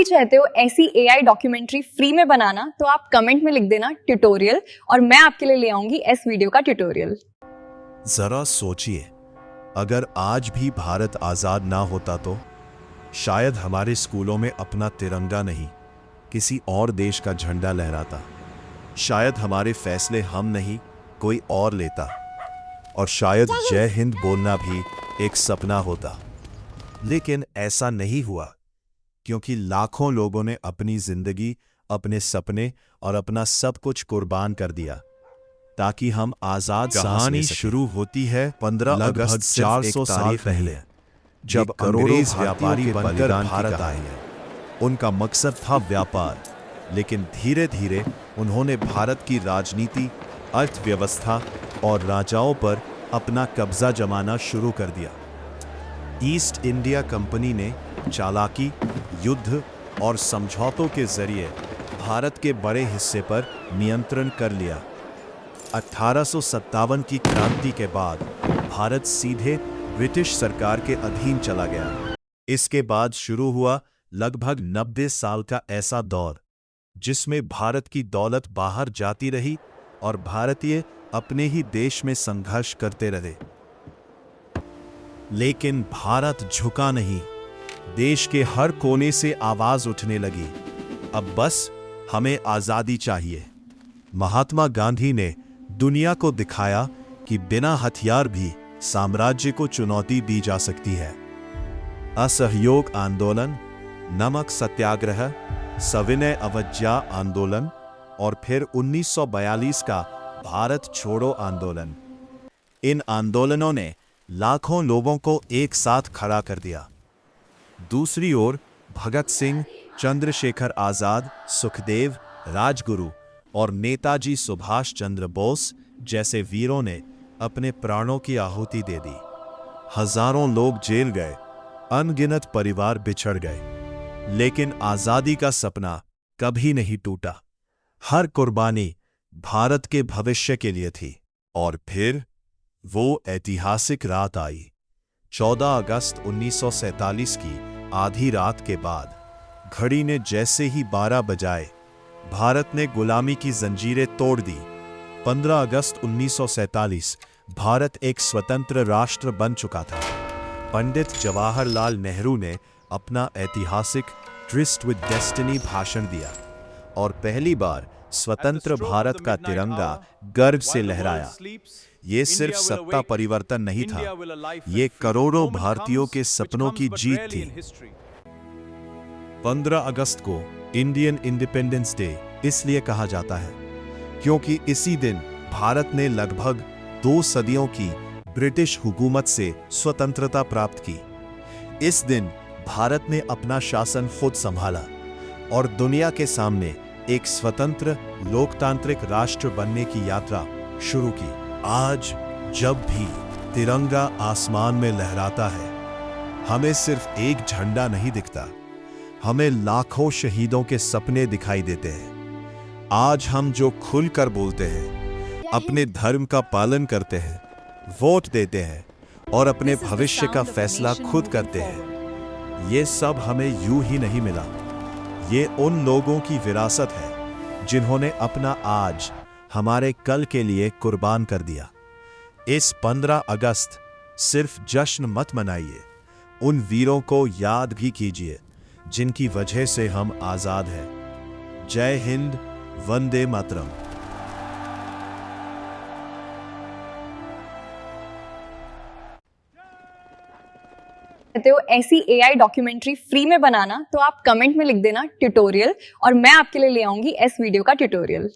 चाहते हो ऐसी एआई डॉक्यूमेंट्री फ्री में बनाना तो आप कमेंट में लिख देना ट्यूटोरियल और मैं आपके लिए ले आऊंगी इस वीडियो का ट्यूटोरियल। जरा सोचिए, अगर आज भी भारत आजाद ना होता तो शायद हमारे स्कूलों में अपना तिरंगा नहीं किसी और देश का झंडा लहराता। शायद हमारे फैसले हम नहीं कोई और लेता, और शायद जय हिंद बोलना भी एक सपना होता। लेकिन ऐसा नहीं हुआ, क्योंकि लाखों लोगों ने अपनी जिंदगी, अपने सपने और अपना सब कुछ कुर्बान कर दिया ताकि हम आजाद कहानी शुरू होती है 15 अगस्त 400 साल पहले, जब अंग्रेज व्यापारी बनकर भारत आए। उनका मकसद था व्यापार, लेकिन धीरे धीरे उन्होंने भारत की राजनीति, अर्थव्यवस्था और राजाओं पर अपना कब्जा जमाना शुरू कर दिया। ईस्ट इंडिया कंपनी ने चालाकी, युद्ध और समझौतों के जरिए भारत के बड़े हिस्से पर नियंत्रण कर लिया। 1857 की क्रांति के बाद भारत सीधे ब्रिटिश सरकार के अधीन चला गया। इसके बाद शुरू हुआ लगभग 90 साल का ऐसा दौर जिसमें भारत की दौलत बाहर जाती रही और भारतीय अपने ही देश में संघर्ष करते रहे। लेकिन भारत झुका नहीं। देश के हर कोने से आवाज उठने लगी, अब बस हमें आजादी चाहिए। महात्मा गांधी ने दुनिया को दिखाया कि बिना हथियार भी साम्राज्य को चुनौती दी जा सकती है। असहयोग आंदोलन, नमक सत्याग्रह, सविनय अवज्ञा आंदोलन और फिर 1942 का भारत छोड़ो आंदोलन। इन आंदोलनों ने लाखों लोगों को एक साथ खड़ा कर दिया। दूसरी ओर भगत सिंह, चंद्रशेखर आजाद, सुखदेव, राजगुरु और नेताजी सुभाष चंद्र बोस जैसे वीरों ने अपने प्राणों की आहुति दे दी। हजारों लोग जेल गए, अनगिनत परिवार बिछड़ गए, लेकिन आजादी का सपना कभी नहीं टूटा। हर कुर्बानी भारत के भविष्य के लिए थी। और फिर वो ऐतिहासिक रात आई, 14 अगस्त 1947 की आधी रात के बाद। घड़ी ने जैसे ही 12 बजाए, भारत ने गुलामी की जंजीरें तोड़ दी। 15 अगस्त 1947 भारत एक स्वतंत्र राष्ट्र बन चुका था। पंडित जवाहरलाल नेहरू ने अपना ऐतिहासिक ट्रिस्ट विद डेस्टिनी भाषण दिया और पहली बार स्वतंत्र भारत का तिरंगा गर्व से लहराया। ये सिर्फ सत्ता परिवर्तन नहीं था, ये करोड़ों भारतीयों के सपनों की जीत थी। 15 अगस्त को इंडियन इंडिपेंडेंस डे इसलिए कहा जाता है क्योंकि इसी दिन भारत ने लगभग 2 सदियों की ब्रिटिश हुकूमत से स्वतंत्रता प्राप्त की। इस दिन भारत ने अपना शासन खुद संभाला और दुनिया के सामने एक स्वतंत्र लोकतांत्रिक राष्ट्र बनने की यात्रा शुरू की। आज जब भी तिरंगा आसमान में लहराता है, हमें सिर्फ एक झंडा नहीं दिखता, हमें लाखों शहीदों के सपने दिखाई देते हैं। आज हम जो खुलकर बोलते हैं, अपने धर्म का पालन करते हैं, वोट देते हैं और अपने भविष्य का फैसला खुद करते हैं, ये सब हमें यूं ही नहीं मिला। ये उन लोगों की विरासत है जिन्होंने अपना आज हमारे कल के लिए कुर्बान कर दिया। इस 15 अगस्त सिर्फ जश्न मत मनाइए, उन वीरों को याद भी कीजिए जिनकी वजह से हम आजाद हैं। जय हिंद, वंदे मातरम। चाहते हो ऐसी एआई डॉक्यूमेंट्री फ्री में बनाना तो आप कमेंट में लिख देना ट्यूटोरियल और मैं आपके लिए ले आऊंगी इस वीडियो का ट्यूटोरियल।